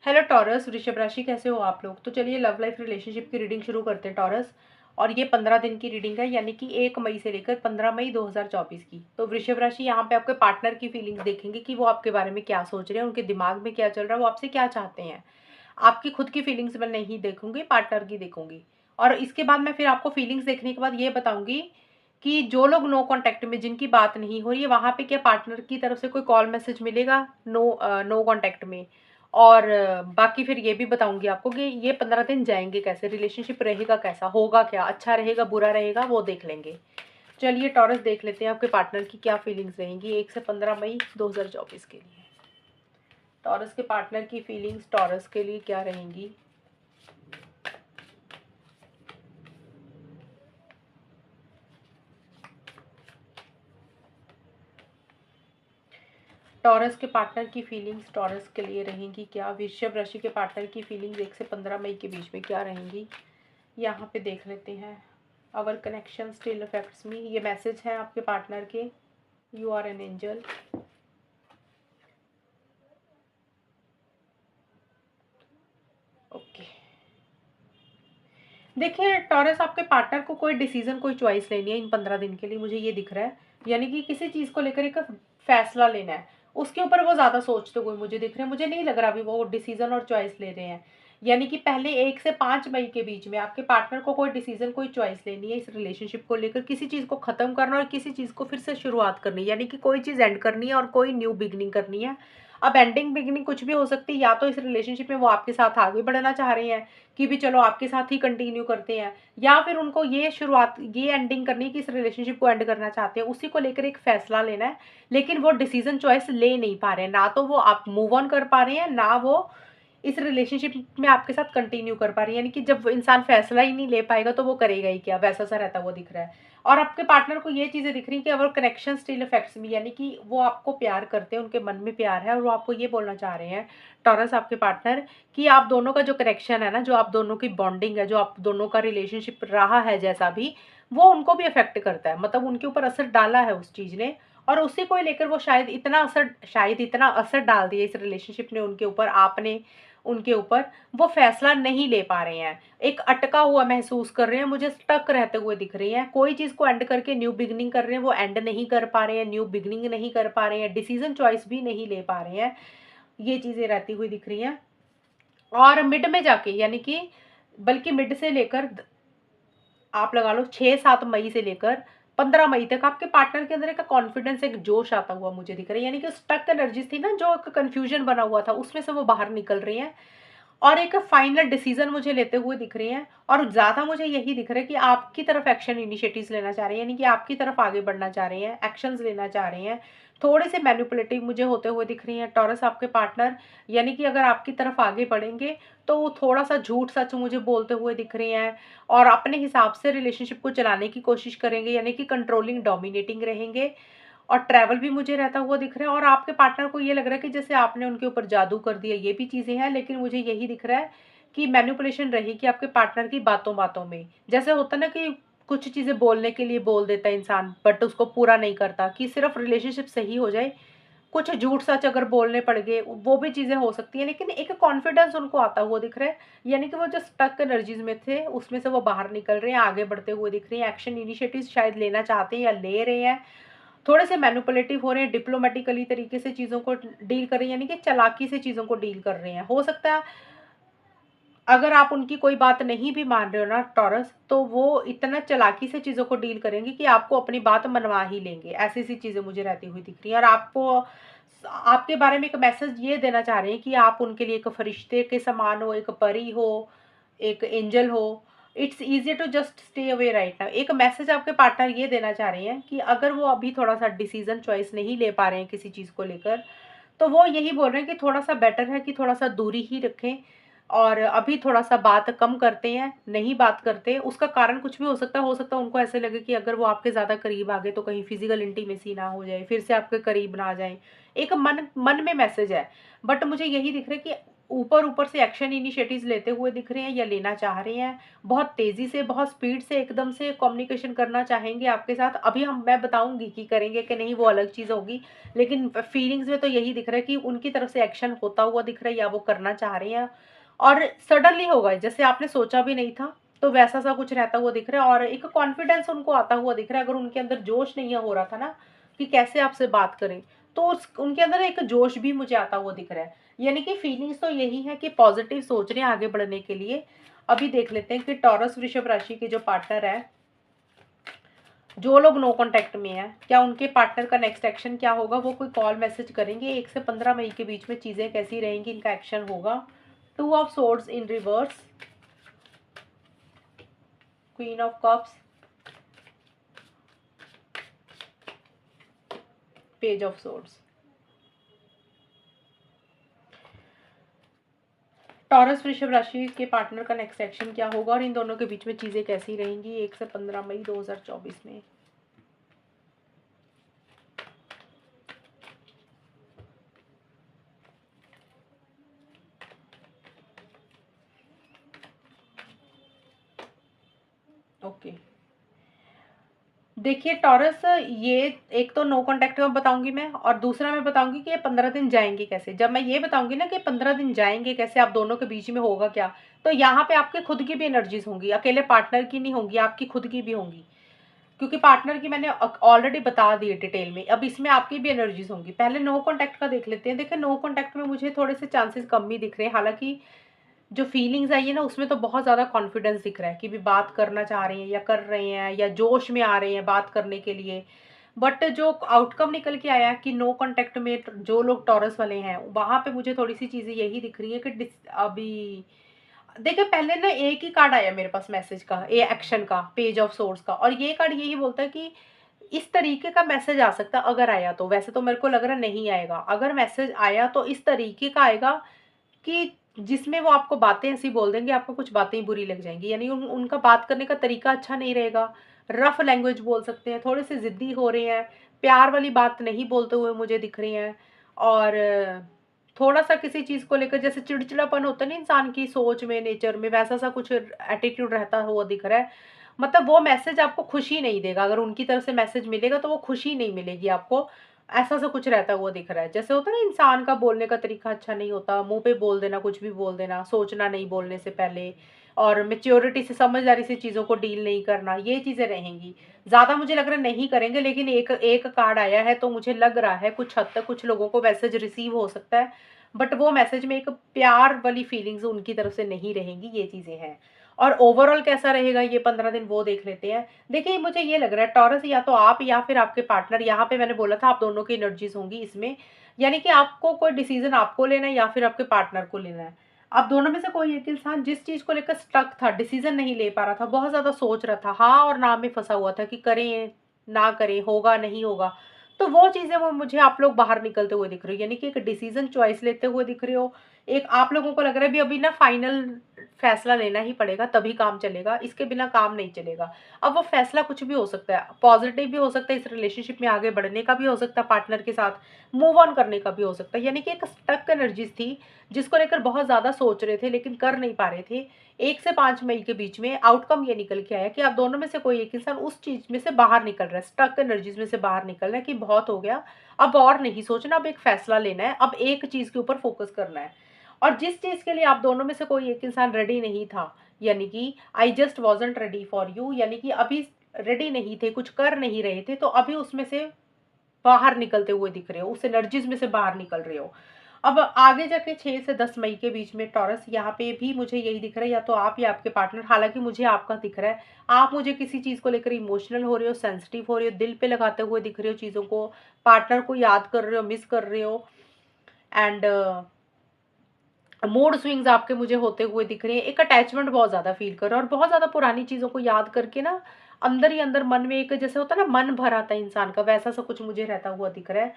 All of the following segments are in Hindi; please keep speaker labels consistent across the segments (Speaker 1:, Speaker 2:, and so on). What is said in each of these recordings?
Speaker 1: हेलो टॉरस, वृषभ राशि, कैसे हो आप लोग। तो चलिए लव लाइफ रिलेशनशिप की रीडिंग शुरू करते हैं टॉरस। और ये 15 दिन की रीडिंग है, यानी कि 1 मई से लेकर 15 मई 2024 की। तो वृषभ राशि, यहाँ पे आपके पार्टनर की फीलिंग्स देखेंगे कि वो आपके बारे में क्या सोच रहे हैं, उनके दिमाग में क्या चल रहा है, वो आपसे क्या चाहते हैं। आपकी खुद की फीलिंग्स मैं नहीं देखूंगी, पार्टनर की देखूंगी। और इसके बाद मैं फिर आपको फीलिंग्स देखने के बाद ये बताऊंगी कि जो लोग नो कांटेक्ट में, जिनकी बात नहीं हो रही है, वहां पे क्या पार्टनर की तरफ से कोई कॉल मैसेज मिलेगा नो कांटेक्ट में। और बाकी फिर ये भी बताऊंगी आपको कि ये 15 दिन जाएंगे कैसे, रिलेशनशिप रहेगा कैसा, होगा क्या, अच्छा रहेगा बुरा रहेगा, वो देख लेंगे। चलिए टॉरस देख लेते हैं आपके पार्टनर की क्या फीलिंग्स रहेंगी 1 से 15 मई 2024 के लिए। टॉरस के पार्टनर की फीलिंग्स टॉरस के लिए क्या रहेंगी। टॉरस के पार्टनर की फीलिंग्स टॉरस के लिए रहेंगी क्या। वृषभ राशि के पार्टनर की फीलिंग्स 1 से 15 मई के बीच में क्या रहेंगी, यहाँ पे देख लेते हैं। Our connection still affects me, ये मैसेज है आपके पार्टनर के। You are an angel. Okay, देखिए टॉरस, आपके पार्टनर को कोई डिसीजन, कोई चॉइस लेनी है इन 15 दिन के लिए, मुझे ये दिख रहा है। यानी कि किसी चीज़ को लेकर एक फैसला लेना है, उसके ऊपर वो ज़्यादा सोचते हुए मुझे दिख रहे हैं। मुझे नहीं लग रहा अभी वो डिसीजन और चॉइस ले रहे हैं। यानी कि पहले 1 से 5 मई के बीच में आपके पार्टनर को कोई डिसीजन, कोई चॉइस लेनी है इस रिलेशनशिप को लेकर। किसी चीज़ को ख़त्म करना और किसी चीज़ को फिर से शुरुआत करनी है, यानी कि कोई चीज़ एंड करनी है और कोई न्यू बिगनिंग करनी है। अब एंडिंग बिगनिंग कुछ भी हो सकती है, या तो इस रिलेशनशिप में वो आपके साथ आगे बढ़ना चाह रहे हैं कि भी चलो आपके साथ ही कंटिन्यू करते हैं, या फिर उनको ये शुरुआत, ये एंडिंग करनी है कि इस रिलेशनशिप को एंड करना चाहते हैं, उसी को लेकर एक फैसला लेना है। लेकिन वो डिसीजन चॉइस ले नहीं पा रहे हैं, ना तो वो आप मूव ऑन कर पा रहे हैं, ना वो इस रिलेशनशिप में आपके साथ कंटिन्यू कर पा रही है। यानी कि जब इंसान फैसला ही नहीं ले पाएगा तो वो करेगा ही क्या, वैसा सा रहता वो दिख रहा है। और आपके पार्टनर को ये चीज़ें दिख रही कि अवर कनेक्शन स्टिल अफेक्ट्स मी, यानी कि वो आपको प्यार करते हैं, उनके मन में प्यार है और वो आपको ये बोलना चाह रहे हैं, टॉरस आपके पार्टनर, कि आप दोनों का जो कनेक्शन है ना, जो आप दोनों की बॉन्डिंग है, जो आप दोनों का रिलेशनशिप रहा है जैसा भी, वो उनको भी अफेक्ट करता है। मतलब उनके ऊपर असर डाला है उस चीज़ ने। और उसी को लेकर वो शायद इतना असर डाल दिया इस रिलेशनशिप ने उनके ऊपर, आपने उनके ऊपर, वो फैसला नहीं ले पा रहे हैं। एक अटका हुआ महसूस कर रहे हैं, मुझे स्टक रहते हुए दिख रही हैं। कोई चीज़ को एंड करके न्यू बिगनिंग कर रहे हैं, वो एंड नहीं कर पा रहे हैं, न्यू बिगनिंग नहीं कर पा रहे हैं, डिसीजन चॉइस भी नहीं ले पा रहे हैं। ये चीज़ें रहती हुई दिख रही हैं। और मिड में जाके, यानी कि बल्कि मिड से लेकर आप लगा लो 6-7 मई से लेकर 15 मई तक आपके पार्टनर के अंदर एक कॉन्फिडेंस, एक जोश आता हुआ मुझे दिख रहा है। यानी कि स्टक एनर्जीज थी ना, जो एक कंफ्यूजन बना हुआ था, उसमें से वो बाहर निकल रही हैं और एक फाइनल डिसीजन मुझे लेते हुए दिख रही हैं। और ज़्यादा मुझे यही दिख रहा है कि आपकी तरफ एक्शन इनिशिएटिव्स लेना चाह रही हैं, यानी कि आपकी तरफ आगे बढ़ना चाह रही हैं, एक्शंस लेना चाह रही हैं। थोड़े से मैनिपुलेटिव मुझे होते हुए दिख रही हैं टॉरस आपके पार्टनर। यानी कि अगर आपकी तरफ आगे बढ़ेंगे तो वो थोड़ा सा झूठ सच मुझे बोलते हुए दिख रही हैं और अपने हिसाब से रिलेशनशिप को चलाने की कोशिश करेंगे, यानी कि कंट्रोलिंग, डोमिनेटिंग रहेंगे। और ट्रैवल भी मुझे रहता हुआ दिख रहा है। और आपके पार्टनर को ये लग रहा है कि जैसे आपने उनके ऊपर जादू कर दिया, ये भी चीज़ें हैं। लेकिन मुझे यही दिख रहा है कि मैनिपुलेशन रहेगी आपके पार्टनर की बातों बातों में। जैसे होता है ना कि कुछ चीज़ें बोलने के लिए बोल देता है इंसान, बट उसको पूरा नहीं करता, कि सिर्फ रिलेशनशिप सही हो जाए। कुछ झूठ सच अगर बोलने पड़ गए, वो भी चीज़ें हो सकती हैं। लेकिन एक कॉन्फिडेंस उनको आता हुआ दिख रहा है। यानी कि वो जो स्टक एनर्जीज में थे, उसमें से वो बाहर निकल रहे हैं, आगे बढ़ते हुए दिख रहे हैं, एक्शन इनिशिएटिव शायद लेना चाहते हैं या ले रहे हैं। थोड़े से मैनिपुलेटिव हो रहे हैं, डिप्लोमेटिकली तरीके से चीज़ों को डील कर रहे हैं, यानी कि चालाकी से चीज़ों को डील कर रहे हैं। हो सकता है अगर आप उनकी कोई बात नहीं भी मान रहे हो ना टॉरस, तो वो इतना चालाकी से चीज़ों को डील करेंगे कि आपको अपनी बात मनवा ही लेंगे। ऐसी सी चीज़ें मुझे रहती हुई दिख रही हैं। और आपको आपके बारे में एक मैसेज ये देना चाह रहे हैं कि आप उनके लिए एक फरिश्ते के समान हो, एक परी हो, एक एंजल हो। It's easy to just stay away right now. एक मैसेज आपके पार्टनर ये देना चाह रहे हैं कि अगर वो अभी थोड़ा सा डिसीजन चॉइस नहीं ले पा रहे हैं किसी चीज़ को लेकर, तो वो यही बोल रहे हैं कि थोड़ा सा बेटर है कि थोड़ा सा दूरी ही रखें और अभी थोड़ा सा बात कम करते हैं, नहीं बात करते। उसका कारण कुछ भी हो सकता है उनको ऐसे लगे कि अगर वो आपके ज़्यादा करीब आ गए तो कहीं फिजिकल इंटीमेसी ना हो जाए, फिर से आपके करीब ना आ जाए। एक मन मन में मैसेज है, बट मुझे यही दिख रहा है कि ऊपर ऊपर से एक्शन इनिशिएटिव्स लेते हुए दिख रहे हैं या लेना चाह रहे हैं। बहुत तेज़ी से, बहुत स्पीड से एकदम से कम्युनिकेशन करना चाहेंगे आपके साथ। अभी मैं बताऊँगी कि करेंगे कि नहीं, वो अलग चीज़ होगी। लेकिन फीलिंग्स में तो यही दिख रहा है कि उनकी तरफ से एक्शन होता हुआ दिख रहा है या वो करना चाह रहे हैं, और सडनली होगा, जैसे आपने सोचा भी नहीं था, तो वैसा सा कुछ रहता हुआ दिख रहा है। और एक कॉन्फिडेंस उनको आता हुआ दिख रहा है। अगर उनके अंदर जोश नहीं हो रहा था ना कि कैसे आपसे बात करें, तो उनके अंदर एक जोश भी मुझे आता हुआ दिख रहा है। यानी कि फीलिंग्स तो यही है कि पॉजिटिव सोच रहे हैं आगे बढ़ने के लिए। अभी देख लेते हैं कि टॉरस वृषभ राशि के जो पार्टनर है, जो लोग नो कांटेक्ट में है, क्या उनके पार्टनर का नेक्स्ट एक्शन क्या होगा? वो कोई कॉल मैसेज करेंगे? 1 से 15 मई के बीच में चीज़ें कैसी रहेंगी, इनका एक्शन होगा? Two of swords in reverse, queen of cups, page of swords. Taurus वृषभ राशि के पार्टनर का नेक्स्ट एक्शन क्या होगा और इन दोनों के बीच में चीज़ें कैसी रहेंगी 1 से 15 मई 2024 में? ओके, देखिए टॉरस, ये एक तो नो कांटेक्ट का बताऊंगी मैं, और दूसरा मैं बताऊंगी कि ये 15 दिन जाएंगे कैसे। जब मैं ये बताऊंगी ना कि 15 दिन जाएंगे कैसे, आप दोनों के बीच में होगा क्या, तो यहाँ पे आपके खुद की भी एनर्जीज होंगी, अकेले पार्टनर की नहीं होंगी, आपकी खुद की भी होंगी। क्योंकि पार्टनर की मैंने ऑलरेडी बता दी है डिटेल में, अब इसमें आपकी भी एनर्जीज होंगी। पहले नो कांटेक्ट का देख लेते हैं। देखिए नो कांटेक्ट में मुझे थोड़े से चांसेस कम ही दिख रहे हैं। हालांकि जो फीलिंग्स आई है ना, उसमें तो बहुत ज़्यादा कॉन्फिडेंस दिख रहा है कि भी बात करना चाह रहे हैं या कर रहे हैं या जोश में आ रहे हैं बात करने के लिए। बट जो आउटकम निकल के आया कि नो कांटेक्ट में जो लोग टॉरस वाले हैं, वहाँ पे मुझे थोड़ी सी चीज़ें यही दिख रही है कि अभी देखिए, पहले ना एक ही कार्ड आया मेरे पास मैसेज का, ये एक्शन का, पेज ऑफ सोर्स का, और ये कार्ड यही बोलता है कि इस तरीके का मैसेज आ सकता है अगर आया तो। वैसे तो मेरे को लग रहा नहीं आएगा। अगर मैसेज आया तो इस तरीके का आएगा कि जिसमें वो आपको बातें ऐसी बोल देंगे, आपको कुछ बातें ही बुरी लग जाएंगी। यानी उनका बात करने का तरीका अच्छा नहीं रहेगा। रफ लैंग्वेज बोल सकते हैं, थोड़े से जिद्दी हो रहे हैं, प्यार वाली बात नहीं बोलते हुए मुझे दिख रही हैं। और थोड़ा सा किसी चीज़ को लेकर जैसे चिड़चिड़ापन होता है ना इंसान की सोच में, नेचर में, वैसा सा कुछ एटीट्यूड रहता हुआ दिख रहा है। मतलब वो मैसेज आपको खुशी नहीं देगा। अगर उनकी तरफ से मैसेज मिलेगा तो वो खुशी नहीं मिलेगी आपको। ऐसा सा कुछ रहता हुआ दिख रहा है। जैसे होता है ना इंसान का बोलने का तरीका अच्छा नहीं होता, मुंह पे बोल देना, कुछ भी बोल देना, सोचना नहीं बोलने से पहले, और मेच्योरिटी से, समझदारी से चीज़ों को डील नहीं करना, ये चीज़ें रहेंगी। ज़्यादा मुझे लग रहा है नहीं करेंगे, लेकिन एक एक कार्ड आया है तो मुझे लग रहा है कुछ हद तक कुछ लोगों को मैसेज रिसीव हो सकता है। बट वो मैसेज में एक प्यार वाली फीलिंग्स उनकी तरफ से नहीं रहेंगी, ये चीज़ें हैं। और ओवरऑल कैसा रहेगा ये 15 दिन, वो देख लेते हैं। देखिए मुझे ये लग रहा है टॉरस, या तो आप या फिर आपके पार्टनर, यहाँ पे मैंने बोला था आप दोनों की एनर्जीज होंगी इसमें। यानी कि आपको कोई डिसीजन आपको लेना है या फिर आपके पार्टनर को लेना है। आप दोनों में से कोई एक इंसान जिस चीज़ को लेकर स्टक था, डिसीजन नहीं ले पा रहा था, बहुत ज़्यादा सोच रहा था, हाँ और ना में फंसा हुआ था कि करें ना करें, होगा नहीं होगा, तो वो चीज़ें वो मुझे आप लोग बाहर निकलते हुए दिख रही हो। यानी कि एक डिसीजन चॉइस लेते हुए दिख रहे हो। एक आप लोगों को लग रहा है भी अभी ना फाइनल फैसला लेना ही पड़ेगा तभी काम चलेगा, इसके बिना काम नहीं चलेगा। अब वो फैसला कुछ भी हो सकता है, पॉजिटिव भी हो सकता है, इस रिलेशनशिप में आगे बढ़ने का भी हो सकता है, पार्टनर के साथ मूव ऑन करने का भी हो सकता है। यानी कि एक स्टक एनर्जीज थी जिसको लेकर बहुत ज़्यादा सोच रहे थे लेकिन कर नहीं पा रहे थे। 1 से 5 मई के बीच में आउटकम ये निकल के आया कि आप दोनों में से कोई एक इंसान उस चीज़ में से बाहर निकल रहा है, स्टक एनर्जीज में से बाहर निकल रहा है कि बहुत हो गया, अब और नहीं सोचना, अब एक फैसला लेना है, अब एक चीज़ के ऊपर फोकस करना है। और जिस चीज़ के लिए आप दोनों में से कोई एक इंसान रेडी नहीं था, यानी कि I just wasn't ready for you, यानी कि अभी रेडी नहीं थे, कुछ कर नहीं रहे थे, तो अभी उसमें से बाहर निकलते हुए दिख रहे हो, उस एनर्जीज में से बाहर निकल रहे हो। अब आगे जाके 6 से 10 मई के बीच में टॉरस, यहाँ पे भी मुझे यही दिख रहा है, या तो आप या आपके पार्टनर। हालांकि मुझे आपका दिख रहा है, आप मुझे किसी चीज़ को लेकर इमोशनल हो रहे हो, सेंसिटिव हो रहे हो, दिल पे लगाते हुए दिख रहे हो चीज़ों को, पार्टनर को याद कर रहे हो, मिस कर रहे हो। एंड मूड स्विंग्स आपके मुझे होते हुए दिख रहे हैं। एक अटैचमेंट बहुत ज़्यादा फील कर रहे हो और बहुत ज़्यादा पुरानी चीज़ों को याद करके ना अंदर ही अंदर मन में एक जैसे होता है ना, मन भर आता है इंसान का, वैसा सा कुछ मुझे रहता हुआ दिख रहा है।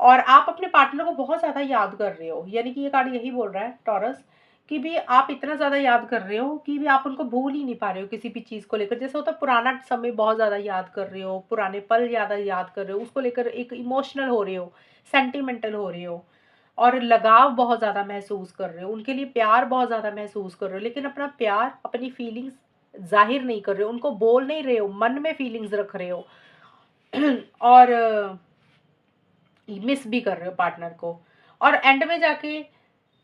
Speaker 1: और आप अपने पार्टनर को बहुत ज़्यादा याद कर रहे हो। यानी कि ये कार्ड यही बोल रहा है टॉरस कि भी आप इतना ज़्यादा याद कर रहे हो कि भी आप उनको भूल ही नहीं पा रहे हो किसी भी चीज़ को लेकर। जैसे होता है पुराना समय बहुत ज़्यादा याद कर रहे हो, पुराने पल ज़्यादा याद कर रहे हो, उसको लेकर एक इमोशनल हो रहे हो, सेंटिमेंटल हो रहे हो। और लगाव बहुत ज़्यादा महसूस कर रहे हो, उनके लिए प्यार बहुत ज़्यादा महसूस कर रहे हो, लेकिन अपना प्यार, अपनी फीलिंग्स ज़ाहिर नहीं कर रहे हो, उनको बोल नहीं रहे हो, मन में फीलिंग्स रख रहे हो और मिस भी कर रहे हो पार्टनर को। और एंड में जाके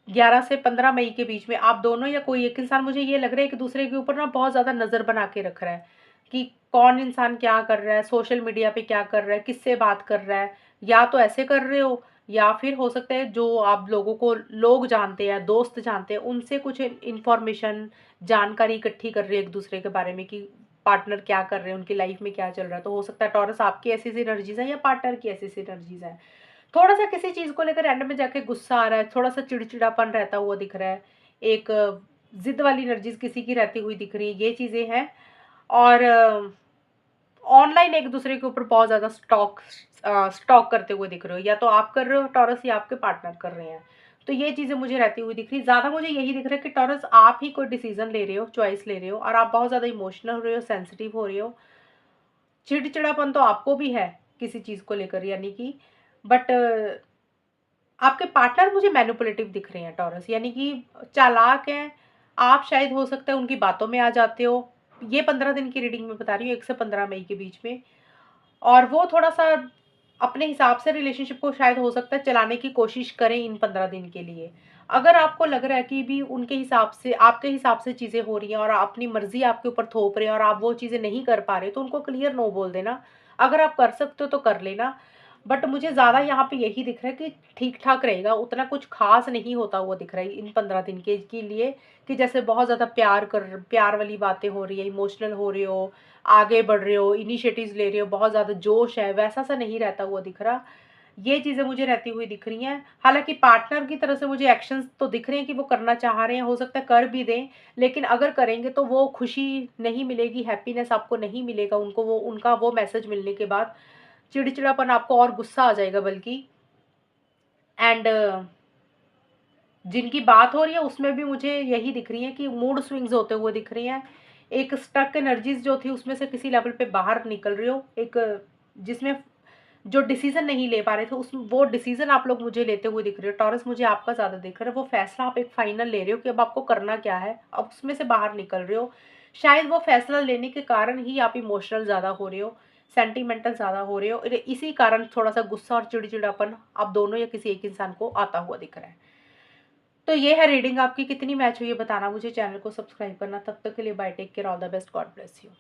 Speaker 1: 11 से 15 मई के बीच में आप दोनों या कोई एक इंसान, मुझे ये लग रहा है, एक दूसरे के ऊपर ना बहुत ज़्यादा नज़र बना के रख रहा है कि कौन इंसान क्या कर रहा है, सोशल मीडिया पे क्या कर रहा है, किससे बात कर रहा है। या तो ऐसे कर रहे हो, या फिर हो सकता है जो आप लोगों को लोग जानते हैं, दोस्त जानते हैं, उनसे कुछ इंफॉर्मेशन, जानकारी इकट्ठी कर रहे हैं एक दूसरे के बारे में कि पार्टनर क्या कर रहे हैं, उनकी लाइफ में क्या चल रहा है। तो हो सकता है टॉरस आपकी ऐसी एनर्जीज है या पार्टनर की ऐसी एनर्जीज है। थोड़ा-सा किसी चीज़ को लेकर एंड में जाके गुस्सा आ रहा है, थोड़ा-सा चिड़चिड़ापन रहता हुआ दिख रहा है, एक ज़िद वाली एनर्जीज़ किसी की रहती हुई दिख रही है, ये चीज़ें हैं। और ऑनलाइन एक-दूसरे के ऊपर बहुत ज़्यादा स्टॉक करते हुए दिख रहे हो, या तो आप कर रहे हो टॉरस या आपके पार्टनर कर रहे हैं। तो ये चीज़ें मुझे रहती हुई दिख रही है। ज़्यादा मुझे यही दिख रहा है कि टॉरस आप ही कोई डिसीज़न ले रहे हो, चॉइस ले रहे हो, और आप बहुत ज़्यादा इमोशनल हो रहे हो, सेंसिटिव हो रहे हो। चिड़चिड़ापन तो आपको भी है किसी चीज़ को लेकर, यानी कि बट आपके पार्टनर मुझे मैनिपुलेटिव दिख रहे हैं टॉरस, यानी कि चालाक हैं। आप शायद हो सकता है उनकी बातों में आ जाते हो। ये 15 दिन की रीडिंग में बता रही हूँ, 1 से 15 मई के बीच में। और वो थोड़ा-सा अपने हिसाब से रिलेशनशिप को शायद हो सकता है चलाने की कोशिश करें इन 15 दिन के लिए। अगर आपको लग रहा है कि भी उनके हिसाब से, आपके हिसाब से चीज़ें हो रही हैं और अपनी मर्ज़ी आपके ऊपर थोप रहे हैं और आप वो चीज़ें नहीं कर पा रहे, तो उनको क्लियर नो बोल देना। अगर आप कर सकते हो तो कर लेना। बट मुझे ज़्यादा यहाँ पे यही दिख रहा है कि ठीक-ठाक रहेगा, उतना कुछ ख़ास नहीं होता हुआ दिख रहा है इन 15 दिन के लिए, कि जैसे बहुत ज़्यादा प्यार वाली बातें हो रही है, इमोशनल हो रहे हो, आगे बढ़ रहे हो, इनिशिएटिव्स ले रहे हो, बहुत ज़्यादा जोश है, वैसा सा नहीं रहता हुआ दिख रहा। ये चीज़ें मुझे रहती हुई दिख रही हैं। हालाँकि पार्टनर की तरफ से मुझे एक्शंस तो दिख रहे हैं कि वो करना चाह रहे हैं, हो सकता है कर भी दें, लेकिन अगर करेंगे तो वो खुशी नहीं मिलेगी, हैप्पीनेस आपको नहीं मिलेगा, उनको वो उनका वो मैसेज मिलने के बाद चिड़चिड़ापन आपको और गुस्सा आ जाएगा बल्कि। एंड जिनकी बात हो रही है उसमें भी मुझे यही दिख रही है कि मूड स्विंग्स होते हुए दिख रही हैं। एक स्टक एनर्जीज़ जो थी उसमें से किसी लेवल पे बाहर निकल रहे हो। एक जिसमें जो डिसीज़न नहीं ले पा रहे थे, उस वो डिसीज़न आप लोग मुझे लेते हुए दिख रहे हो। टॉरस मुझे आपका ज़्यादा दिख रहा है, वो फ़ैसला आप एक फाइनल ले रहे हो कि अब आपको करना क्या है, अब उसमें से बाहर निकल रहे हो। शायद वो फ़ैसला लेने के कारण ही आप इमोशनल ज़्यादा हो रहे हो, सेंटिमेंटल ज़्यादा हो रहे हो। इसी कारण थोड़ा-सा गुस्सा और चिड़चिड़ापन आप दोनों या किसी एक इंसान को आता हुआ दिख रहा है। तो ये है रीडिंग आपकी, कितनी मैच हुई है बताना मुझे, चैनल को सब्सक्राइब करना। तब तक के लिए bye, take care, all the best, God bless you.